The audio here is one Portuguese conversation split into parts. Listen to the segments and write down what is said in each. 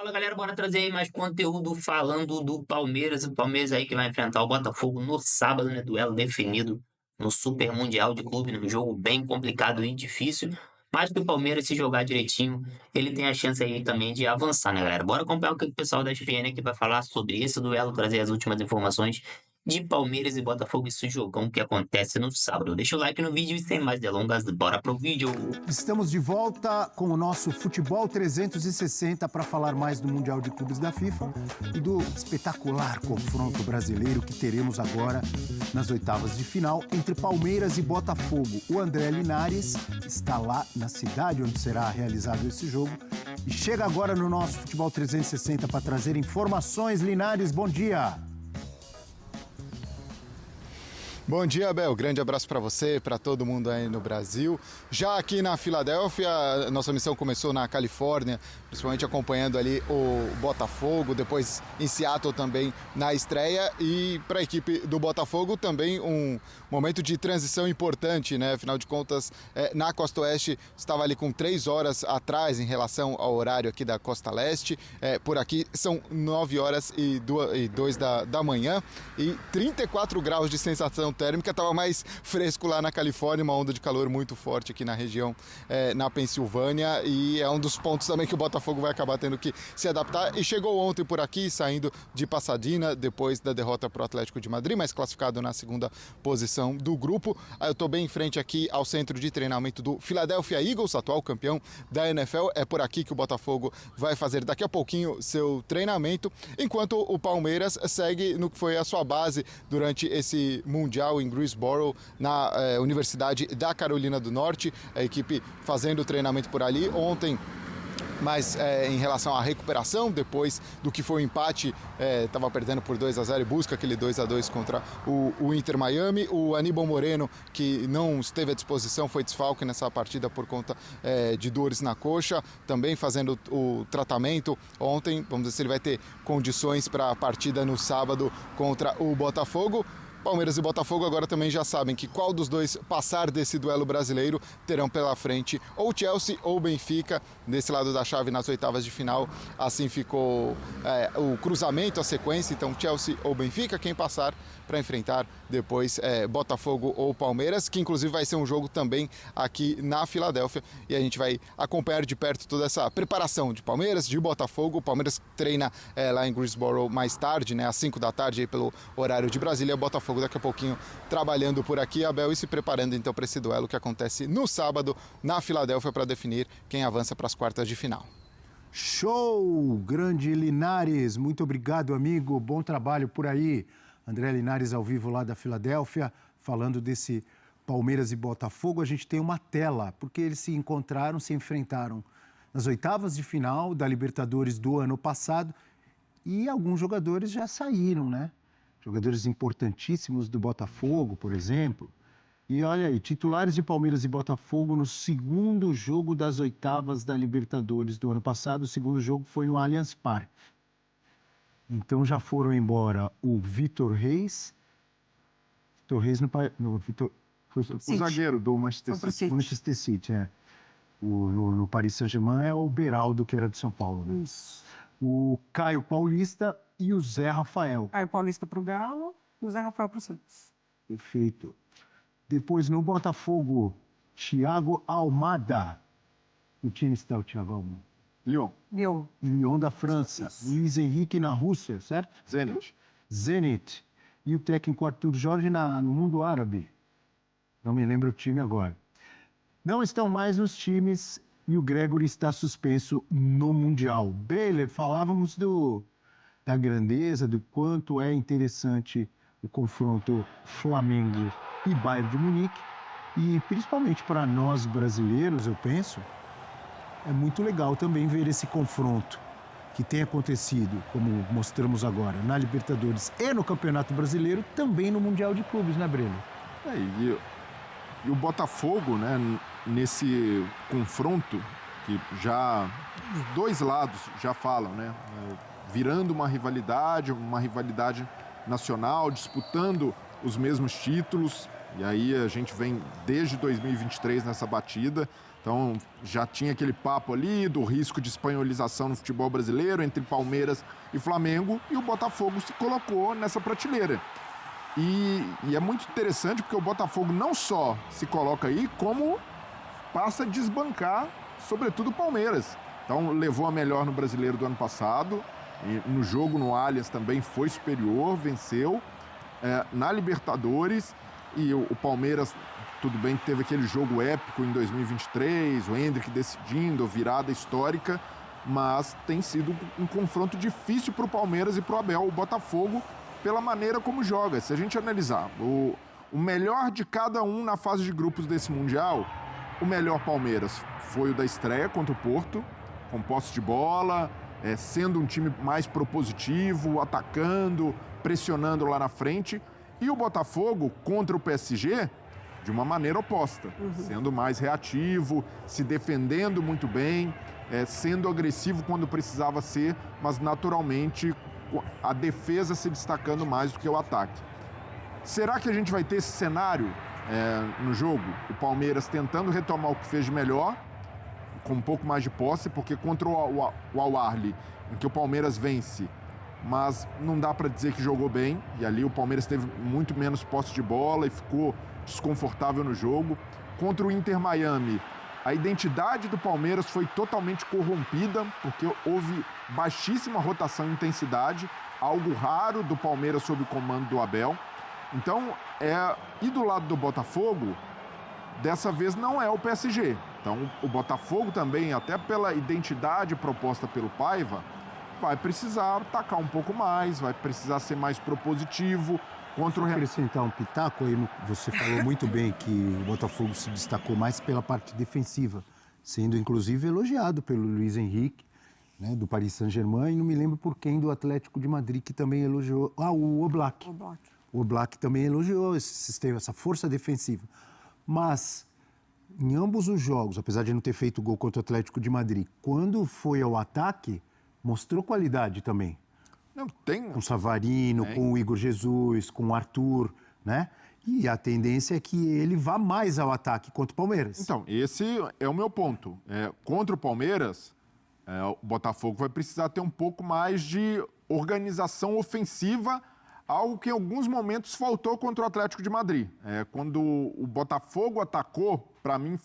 Fala galera, bora trazer aí mais conteúdo falando do Palmeiras. O Palmeiras aí que vai enfrentar o Botafogo no sábado, né? Duelo definido no Super Mundial de Clube, né? Um jogo bem complicado e difícil. Mas que o Palmeiras, se jogar direitinho, ele tem a chance aí também de avançar, né, galera? Bora acompanhar o que o pessoal da ESPN aqui vai falar sobre esse duelo, trazer as últimas informações de Palmeiras e Botafogo, esse jogão que acontece no sábado. Deixa o like no vídeo e sem mais delongas, bora pro vídeo. Estamos de volta com o nosso Futebol 360 para falar mais do Mundial de Clubes da FIFA e do espetacular confronto brasileiro que teremos agora nas oitavas de final entre Palmeiras e Botafogo. O André Linares está lá na cidade onde será realizado esse jogo e chega agora no nosso Futebol 360 para trazer informações. Linares, bom dia! Bom dia, Abel. Grande abraço para você, para todo mundo aí no Brasil. Já aqui na Filadélfia, a nossa missão começou na Califórnia, principalmente acompanhando ali o Botafogo, depois em Seattle também na estreia. E para a equipe do Botafogo também um momento de transição importante, né? Afinal de contas, na Costa Oeste estava ali com 3 horas atrás em relação ao horário aqui da Costa Leste. Por aqui são 9 horas e 2 da manhã e 34 graus de sensação térmica, estava mais fresco lá na Califórnia, uma onda de calor muito forte aqui na região, na Pensilvânia, e é um dos pontos também que o Botafogo vai acabar tendo que se adaptar. E chegou ontem por aqui, saindo de Pasadena, depois da derrota para o Atlético de Madrid, mas classificado na segunda posição do grupo. Eu estou bem em frente aqui ao centro de treinamento do Philadelphia Eagles, atual campeão da NFL. É por aqui que o Botafogo vai fazer daqui a pouquinho seu treinamento, enquanto o Palmeiras segue no que foi a sua base durante esse Mundial em Greensboro, na Universidade da Carolina do Norte, a equipe fazendo o treinamento por ali ontem. Mas em relação à recuperação, depois do que foi o empate, estava perdendo por 2-0 e busca aquele 2-2 contra o Inter Miami. O Aníbal Moreno, que não esteve à disposição, foi desfalque nessa partida por conta de dores na coxa, também fazendo o tratamento ontem. Vamos ver se ele vai ter condições para a partida no sábado contra o Botafogo. Palmeiras e Botafogo agora também já sabem que qual dos dois passar desse duelo brasileiro terão pela frente ou Chelsea ou Benfica, desse lado da chave nas oitavas de final. Assim ficou o cruzamento, a sequência, então Chelsea ou Benfica, quem passar para enfrentar depois Botafogo ou Palmeiras, que inclusive vai ser um jogo também aqui na Filadélfia, e a gente vai acompanhar de perto toda essa preparação de Palmeiras, de Botafogo. O Palmeiras treina lá em Greensboro mais tarde, né, às 5 da tarde aí pelo horário de Brasília. Botafogo daqui a pouquinho trabalhando por aqui, Abel, e se preparando então para esse duelo que acontece no sábado na Filadélfia para definir quem avança para as quartas de final. Show! Grande Linares, muito obrigado, amigo. Bom trabalho por aí. André Linares ao vivo lá da Filadélfia, falando desse Palmeiras e Botafogo. A gente tem uma tela, porque eles se encontraram, se enfrentaram nas oitavas de final da Libertadores do ano passado e alguns jogadores já saíram, né? Jogadores importantíssimos do Botafogo, por exemplo. E olha aí, titulares de Palmeiras e Botafogo no segundo jogo das oitavas da Libertadores do ano passado. O segundo jogo foi no Allianz Parque. Então já foram embora o Vitor Reis. Vitor Reis foi o zagueiro do Manchester City. No Paris Saint-Germain é o Beraldo, que era de São Paulo. Né? Isso. O Caio Paulista e o Zé Rafael. Caio Paulista pro Galo e o Zé Rafael pro Santos. Perfeito. Depois no Botafogo, Thiago Almada. O time está o Thiago Almada. Lyon da França. Isso. Luiz Henrique na Rússia, certo? Zenit. E o técnico Arthur Jorge no mundo árabe. Não me lembro o time agora. Não estão mais nos times e o Gregory está suspenso no Mundial. Baylor, falávamos da grandeza, do quanto é interessante o confronto Flamengo e Bayern de Munique. E principalmente para nós brasileiros, eu penso, é muito legal também ver esse confronto que tem acontecido, como mostramos agora, na Libertadores e no Campeonato Brasileiro, também no Mundial de Clubes, né, Breno? E o Botafogo, né, nesse confronto, que já os dois lados já falam, né, virando uma rivalidade nacional, disputando os mesmos títulos. E aí a gente vem desde 2023 nessa batida. Então já tinha aquele papo ali do risco de espanholização no futebol brasileiro entre Palmeiras e Flamengo, e o Botafogo se colocou nessa prateleira. E é muito interessante porque o Botafogo não só se coloca aí, como passa a desbancar, sobretudo o Palmeiras. Então levou a melhor no Brasileiro do ano passado, e no jogo no Allianz também foi superior, venceu. Na Libertadores, e o Palmeiras, tudo bem que teve aquele jogo épico em 2023, o Endrick decidindo, virada histórica, mas tem sido um confronto difícil para o Palmeiras e para o Abel, o Botafogo, pela maneira como joga. Se a gente analisar o melhor de cada um na fase de grupos desse Mundial, o melhor Palmeiras foi o da estreia contra o Porto, com posse de bola, sendo um time mais propositivo, atacando, pressionando lá na frente. E o Botafogo contra o PSG, de uma maneira oposta, sendo mais reativo, se defendendo muito bem, sendo agressivo quando precisava ser, mas naturalmente a defesa se destacando mais do que o ataque. Será que a gente vai ter esse cenário no jogo? O Palmeiras tentando retomar o que fez de melhor, com um pouco mais de posse, porque contra o Al-Ahly, em que o Palmeiras vence, mas não dá para dizer que jogou bem, e ali o Palmeiras teve muito menos posse de bola e ficou desconfortável no jogo. Contra o Inter Miami, a identidade do Palmeiras foi totalmente corrompida, porque houve baixíssima rotação e intensidade, algo raro do Palmeiras sob o comando do Abel. Então, e do lado do Botafogo, dessa vez não é o PSG. Então, o Botafogo também, até pela identidade proposta pelo Paiva, vai precisar atacar um pouco mais, vai precisar ser mais propositivo. Contra o acrescentar um pitaco aí, você falou muito bem que o Botafogo se destacou mais pela parte defensiva, sendo inclusive elogiado pelo Luiz Henrique, né, do Paris Saint-Germain, e não me lembro por quem do Atlético de Madrid que também elogiou. O Oblak. O Oblak também elogiou esse sistema, essa força defensiva. Mas em ambos os jogos, apesar de não ter feito gol contra o Atlético de Madrid, quando foi ao ataque, mostrou qualidade também. Não tem. Com o Savarino, com o Igor Jesus, com o Arthur, né? E a tendência é que ele vá mais ao ataque contra o Palmeiras. Então, esse é o meu ponto. Contra o Palmeiras, o Botafogo vai precisar ter um pouco mais de organização ofensiva, algo que em alguns momentos faltou contra o Atlético de Madrid. Quando o Botafogo atacou, para mim,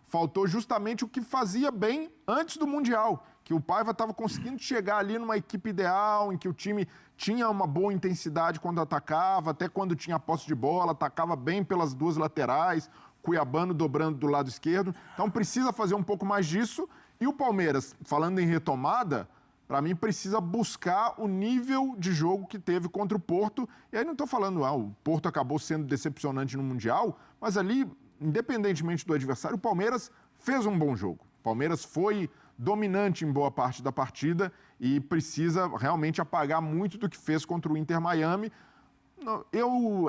faltou justamente o que fazia bem antes do Mundial, que o Paiva estava conseguindo chegar ali numa equipe ideal, em que o time tinha uma boa intensidade quando atacava, até quando tinha posse de bola, atacava bem pelas duas laterais, Cuiabano dobrando do lado esquerdo. Então precisa fazer um pouco mais disso. E o Palmeiras, falando em retomada, para mim precisa buscar o nível de jogo que teve contra o Porto. E aí não estou falando, o Porto acabou sendo decepcionante no Mundial, mas ali, independentemente do adversário, o Palmeiras fez um bom jogo. O Palmeiras foi dominante em boa parte da partida e precisa realmente apagar muito do que fez contra o Inter Miami.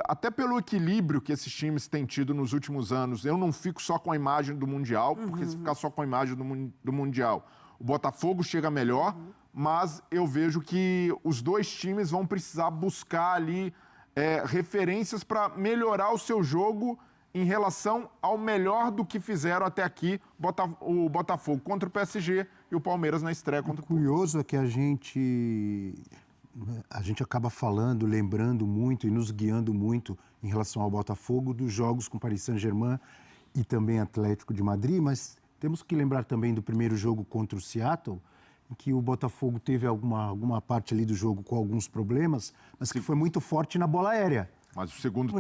Até pelo equilíbrio que esses times têm tido nos últimos anos, eu não fico só com a imagem do Mundial, porque se ficar só com a imagem do Mundial, o Botafogo chega melhor, mas eu vejo que os dois times vão precisar buscar ali referências para melhorar o seu jogo em relação ao melhor do que fizeram até aqui o Botafogo contra o PSG e o Palmeiras na estreia contra o Porto. O curioso é que a gente acaba falando, lembrando muito e nos guiando muito em relação ao Botafogo dos jogos com Paris Saint-Germain e também Atlético de Madrid, mas temos que lembrar também do primeiro jogo contra o Seattle, em que o Botafogo teve alguma parte ali do jogo com alguns problemas, mas que foi muito forte na bola aérea. Mas o segundo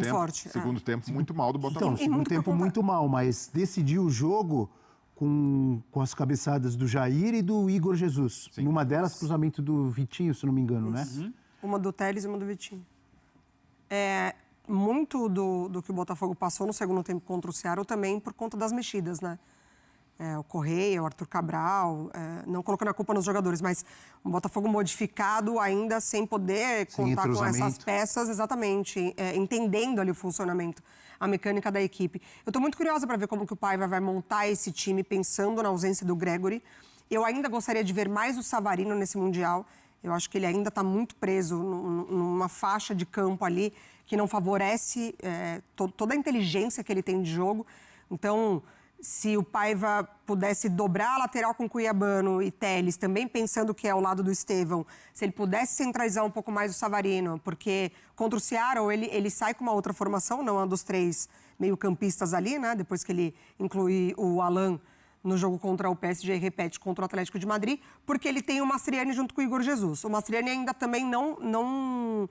tempo muito mal do Botafogo. Então, o segundo tempo muito mal, mas decidiu o jogo com as cabeçadas do Jair e do Igor Jesus. Sim. Numa delas, cruzamento do Vitinho, se não me engano, né? Uma do Telles e uma do Vitinho. Muito do que o Botafogo passou no segundo tempo contra o Ceará também por conta das mexidas, né? O Correia, o Arthur Cabral, não colocando a culpa nos jogadores, mas um Botafogo modificado ainda sem poder contar com essas peças, exatamente, entendendo ali o funcionamento, a mecânica da equipe. Eu estou muito curiosa para ver como que o Paiva vai montar esse time pensando na ausência do Gregori. Eu ainda gostaria de ver mais o Savarino nesse Mundial. Eu acho que ele ainda está muito preso numa faixa de campo ali que não favorece toda a inteligência que ele tem de jogo. Então, se o Paiva pudesse dobrar a lateral com Cuiabano e Telles, também pensando que é o lado do Estevão, se ele pudesse centralizar um pouco mais o Savarino, porque contra o Seattle ele sai com uma outra formação, não é um dos 3 meio-campistas ali, né? Depois que ele inclui o Alan no jogo contra o PSG e repete contra o Atlético de Madrid, porque ele tem o Mastriani junto com o Igor Jesus. O Mastriani ainda também não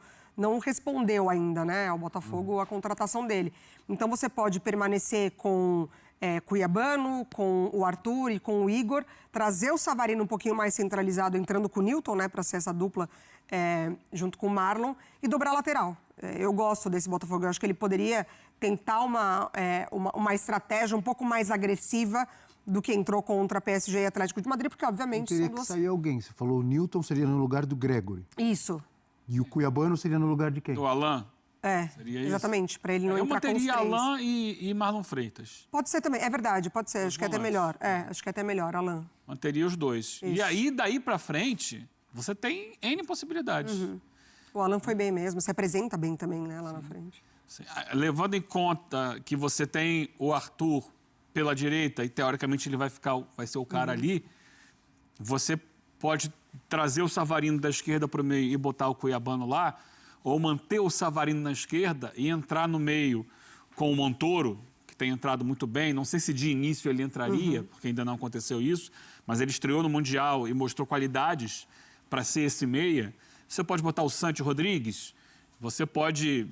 respondeu ainda, né, ao Botafogo a contratação dele. Então você pode permanecer com Cuiabano, com o Arthur e com o Igor, trazer o Savarino um pouquinho mais centralizado, entrando com o Newton, né, para ser essa dupla junto com o Marlon, e dobrar a lateral. Eu gosto desse Botafogo, eu acho que ele poderia tentar uma estratégia um pouco mais agressiva do que entrou contra a PSG e Atlético de Madrid, porque obviamente teria que sair alguém. Você falou o Newton seria no lugar do Gregory. Isso. E o Cuiabano seria no lugar de quem? Do Alan. Seria exatamente, para ele não entrar com os 3. Eu manteria Alan e Marlon Freitas. Pode ser também, é verdade, pode ser. Acho que é até melhor. Acho que é até melhor, Alan. Manteria os 2. Isso. E aí, daí para frente, você tem N possibilidades. O Alan foi bem mesmo, se apresenta bem também, né, lá na frente. Sim. Levando em conta que você tem o Arthur pela direita e, teoricamente, ele vai ser o cara ali, você pode trazer o Savarino da esquerda para o meio e botar o Cuiabano lá, ou manter o Savarino na esquerda e entrar no meio com o Montoro, que tem entrado muito bem. Não sei se de início ele entraria, porque ainda não aconteceu isso, mas ele estreou no Mundial e mostrou qualidades para ser esse meia. Você pode botar o Santi Rodrigues, você pode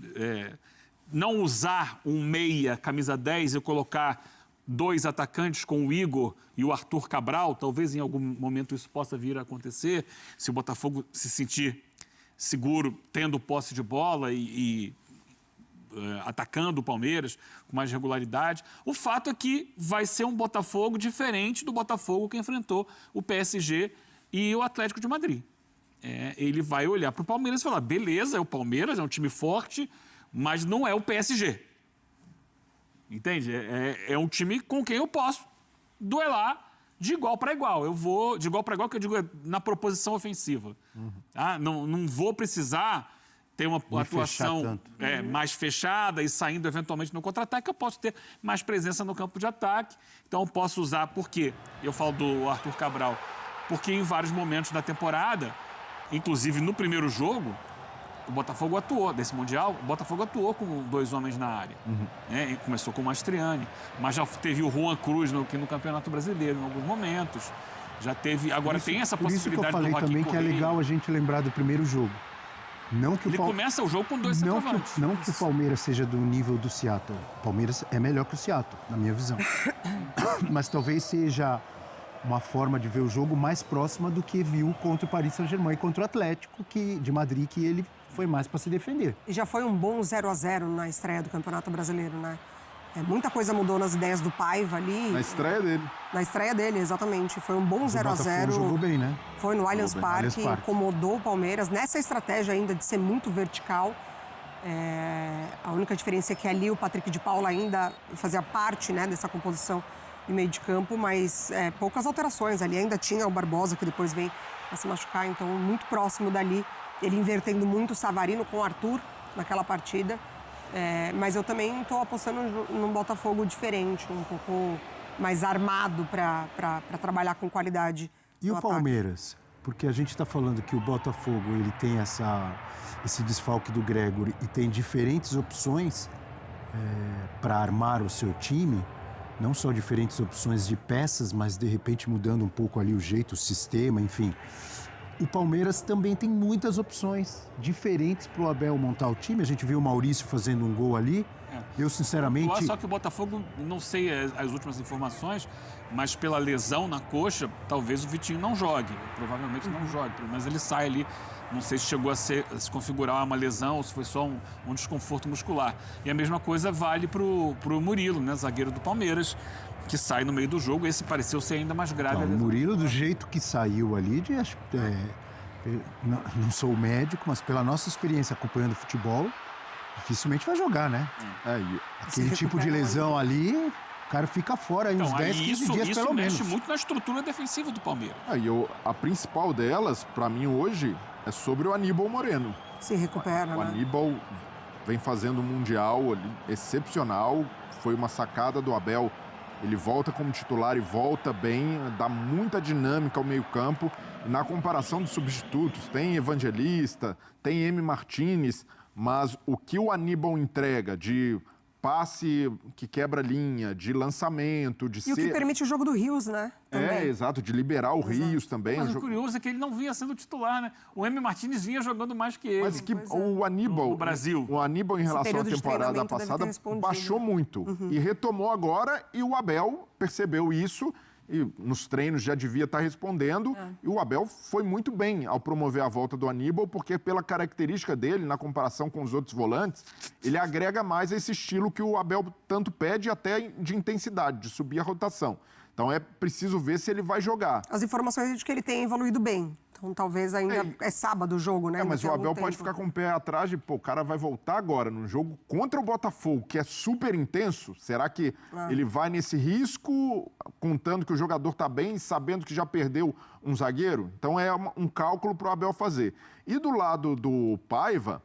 não usar um meia, camisa 10, e colocar 2 atacantes com o Igor e o Arthur Cabral. Talvez em algum momento isso possa vir a acontecer, se o Botafogo se sentir seguro tendo posse de bola e atacando o Palmeiras com mais regularidade. O fato é que vai ser um Botafogo diferente do Botafogo que enfrentou o PSG e o Atlético de Madrid. Ele vai olhar para o Palmeiras e falar, beleza, é o Palmeiras, é um time forte, mas não é o PSG. Entende? É um time com quem eu posso duelar de igual para igual. Eu vou de igual para igual, que eu digo na proposição ofensiva. Não vou precisar ter uma atuação mais fechada e saindo eventualmente no contra-ataque. Eu posso ter mais presença no campo de ataque. Então eu posso usar, por quê? Eu falo do Arthur Cabral, porque em vários momentos da temporada, inclusive no primeiro jogo, o Botafogo atuou, desse Mundial, o Botafogo atuou com 2 homens na área. E começou com o Mastriani, mas já teve o Juan Cruz no Campeonato Brasileiro em alguns momentos. Já teve. Agora tem essa possibilidade do Joaquim Correia. Por isso que eu falei também que é legal a gente lembrar do primeiro jogo. Não que ele começa o jogo com 2 centroavantes. Não que o Palmeiras seja do nível do Seattle. O Palmeiras é melhor que o Seattle, na minha visão. Mas talvez seja uma forma de ver o jogo mais próxima do que viu contra o Paris Saint-Germain e contra o Atlético de Madrid, que ele foi mais para se defender. E já foi um bom 0-0 na estreia do Campeonato Brasileiro, né? Muita coisa mudou nas ideias do Paiva ali. Na estreia dele. Na estreia dele, exatamente. Foi um bom 0-0. Jogou bem, né? Foi no Allianz Parque, incomodou o Palmeiras. Nessa estratégia ainda de ser muito vertical. A única diferença é que ali o Patrick de Paula ainda fazia parte, né, dessa composição de meio de campo, mas poucas alterações. Ali ainda tinha o Barbosa, que depois vem a se machucar, então muito próximo dali. Ele invertendo muito o Savarino com o Arthur naquela partida. Mas eu também estou apostando num Botafogo diferente, um pouco mais armado para trabalhar com qualidade. E o Palmeiras? Porque a gente está falando que o Botafogo ele tem esse desfalque do Gregory e tem diferentes opções para armar o seu time, não só diferentes opções de peças, mas de repente mudando um pouco ali o jeito, o sistema, enfim. O Palmeiras também tem muitas opções diferentes para o Abel montar o time. A gente viu o Maurício fazendo um gol ali. Eu, sinceramente... Só que o Botafogo, não sei as últimas informações, mas pela lesão na coxa, talvez o Vitinho não jogue. Provavelmente não jogue, mas ele sai ali. Não sei se chegou a se configurar uma lesão ou se foi só um desconforto muscular. E a mesma coisa vale para o Murilo, né, zagueiro do Palmeiras, que sai no meio do jogo. Esse pareceu ser ainda mais grave. O Murilo, do jeito que saiu ali, não sou médico, mas pela nossa experiência acompanhando futebol, dificilmente vai jogar, né? Aquele tipo de lesão ali, o cara fica fora aí uns 10, 15 dias pelo menos. Isso mexe muito na estrutura defensiva do Palmeiras. A principal delas, para mim hoje, é sobre o Aníbal Moreno. Se recupera, O né? Aníbal vem fazendo um Mundial ali excepcional, foi uma sacada do Abel. Ele volta como titular e volta bem, dá muita dinâmica ao meio-campo. Na comparação dos substitutos, tem Evangelista, tem M. Martínez, mas o que o Aníbal entrega de passe que quebra linha, de lançamento, de E o que permite o jogo do Rios, né? Também. exato, de liberar o Rios também. Mas o curioso é que ele não vinha sendo titular, né? O M. Martínez vinha jogando mais que ele. Mas que o Aníbal, No Brasil. o Aníbal em relação à período de temporada treinamento deve ter passada respondido. baixou muito e retomou agora, e o Abel percebeu isso e nos treinos já devia estar respondendo, e o Abel foi muito bem ao promover a volta do Aníbal, porque pela característica dele, na comparação com os outros volantes, ele agrega mais a esse estilo que o Abel tanto pede, até de intensidade, de subir a rotação. Então é preciso ver se ele vai jogar. As informações de que ele tem evoluído bem. Então talvez ainda é sábado o jogo, né? Mas Daqui o a algum Abel pode tempo. ficar com o pé atrás de, o cara vai voltar agora num jogo contra o Botafogo, que é super intenso. Será que ele vai nesse risco, contando que o jogador está bem, sabendo que já perdeu um zagueiro? Então é um cálculo para o Abel fazer. E do lado do Paiva,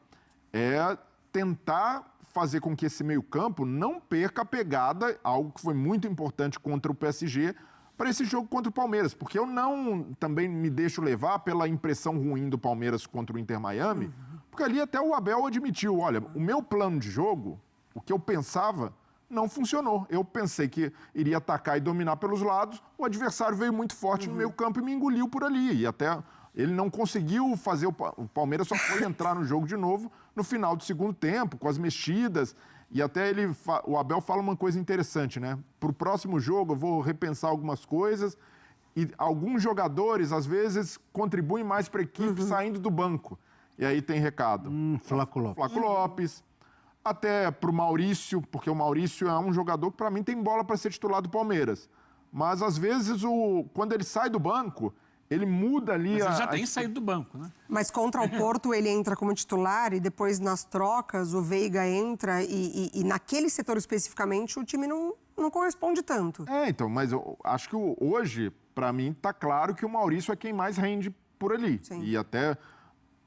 é tentar fazer com que esse meio-campo não perca a pegada, algo que foi muito importante contra o PSG, para esse jogo contra o Palmeiras, porque eu não também me deixo levar pela impressão ruim do Palmeiras contra o Inter Miami, porque ali até o Abel admitiu, olha, o meu plano de jogo, o que eu pensava, não funcionou. Eu pensei que iria atacar e dominar pelos lados, o adversário veio muito forte no meio campo e me engoliu por ali, e até ele não conseguiu fazer, o Palmeiras só foi entrar no jogo de novo no final do segundo tempo, com as mexidas. E até o Abel fala uma coisa interessante, né? Para o próximo jogo eu vou repensar algumas coisas e alguns jogadores, às vezes, contribuem mais para a equipe saindo do banco. E aí tem recado. Flaco Lopes. Flaco Lopes, até para o Maurício, porque o Maurício é um jogador que, para mim, tem bola para ser titular do Palmeiras. Mas, às vezes, quando ele sai do banco, ele muda ali... Mas ele já tem saído do banco, né? Mas contra o Porto ele entra como titular e depois nas trocas o Veiga entra e naquele setor especificamente o time não corresponde tanto. Então, mas eu acho que hoje, para mim, tá claro que o Maurício é quem mais rende por ali. Sim. E até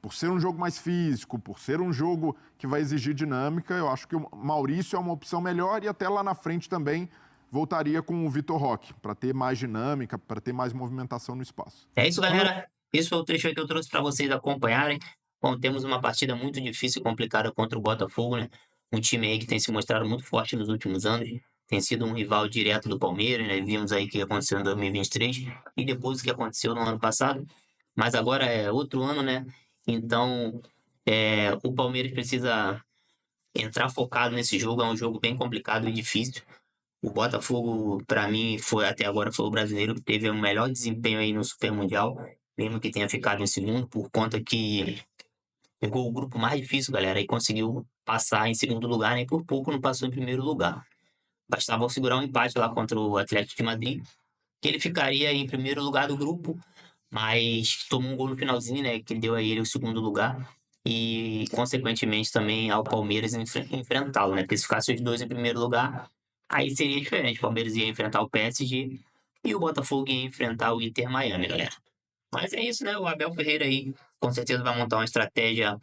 por ser um jogo mais físico, por ser um jogo que vai exigir dinâmica, eu acho que o Maurício é uma opção melhor e até lá na frente também voltaria com o Vitor Roque, para ter mais dinâmica, para ter mais movimentação no espaço. É isso, galera. Esse foi o trecho aí que eu trouxe para vocês acompanharem. Bom, temos uma partida muito difícil e complicada contra o Botafogo, né? Um time aí que tem se mostrado muito forte nos últimos anos. Tem sido um rival direto do Palmeiras, né? Vimos aí o que aconteceu em 2023 e depois o que aconteceu no ano passado. Mas agora é outro ano, né? Então, o Palmeiras precisa entrar focado nesse jogo. É um jogo bem complicado e difícil. O Botafogo, para mim, até agora foi o brasileiro que teve o melhor desempenho aí no Super Mundial, mesmo que tenha ficado em segundo, por conta que pegou o grupo mais difícil, galera, e conseguiu passar em segundo lugar, nem por pouco não passou em primeiro lugar. Bastava segurar um empate lá contra o Atlético de Madrid, que ele ficaria em primeiro lugar do grupo, mas tomou um gol no finalzinho, né, que deu a ele o segundo lugar, e consequentemente também ao Palmeiras enfrentá-lo, né, porque se ficasse os dois em primeiro lugar, aí seria diferente. O Palmeiras ia enfrentar o PSG e o Botafogo ia enfrentar o Inter Miami, galera. Mas é isso, né? O Abel Ferreira aí com certeza vai montar uma estratégia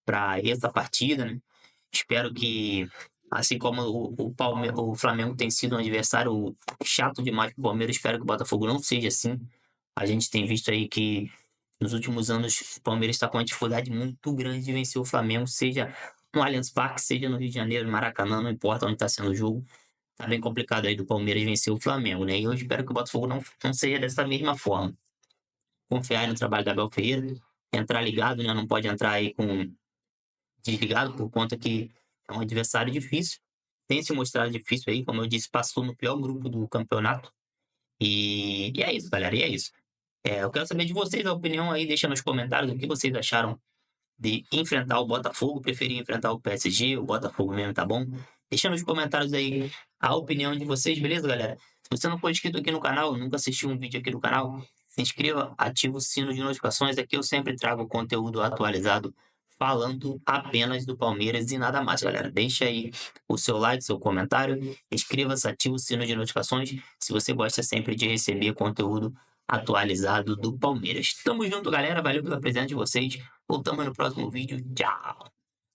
para essa partida, né? Espero que, assim como o Flamengo tem sido um adversário chato demais para o Palmeiras, espero que o Botafogo não seja assim. A gente tem visto aí que nos últimos anos o Palmeiras está com uma dificuldade muito grande de vencer o Flamengo, seja no Allianz Parque, seja no Rio de Janeiro, no Maracanã, não importa onde está sendo o jogo. Tá bem complicado aí do Palmeiras vencer o Flamengo, né? E eu espero que o Botafogo não seja dessa mesma forma. Confiar no trabalho da Abel Ferreira, entrar ligado, né? Não pode entrar aí com desligado, por conta que é um adversário difícil. Tem se mostrado difícil aí, como eu disse, passou no pior grupo do campeonato. E é isso, galera, e é isso. Eu quero saber de vocês a opinião aí, deixa nos comentários o que vocês acharam de enfrentar o Botafogo, preferir enfrentar o PSG, o Botafogo mesmo, tá bom? Deixa nos comentários aí a opinião de vocês, beleza, galera? Se você não for inscrito aqui no canal, nunca assistiu um vídeo aqui no canal, se inscreva, ativa o sino de notificações. Aqui eu sempre trago conteúdo atualizado falando apenas do Palmeiras e nada mais, galera. Deixa aí o seu like, seu comentário, inscreva-se, ativa o sino de notificações se você gosta sempre de receber conteúdo atualizado do Palmeiras. Tamo junto, galera. Valeu pela presença de vocês. Voltamos no próximo vídeo. Tchau!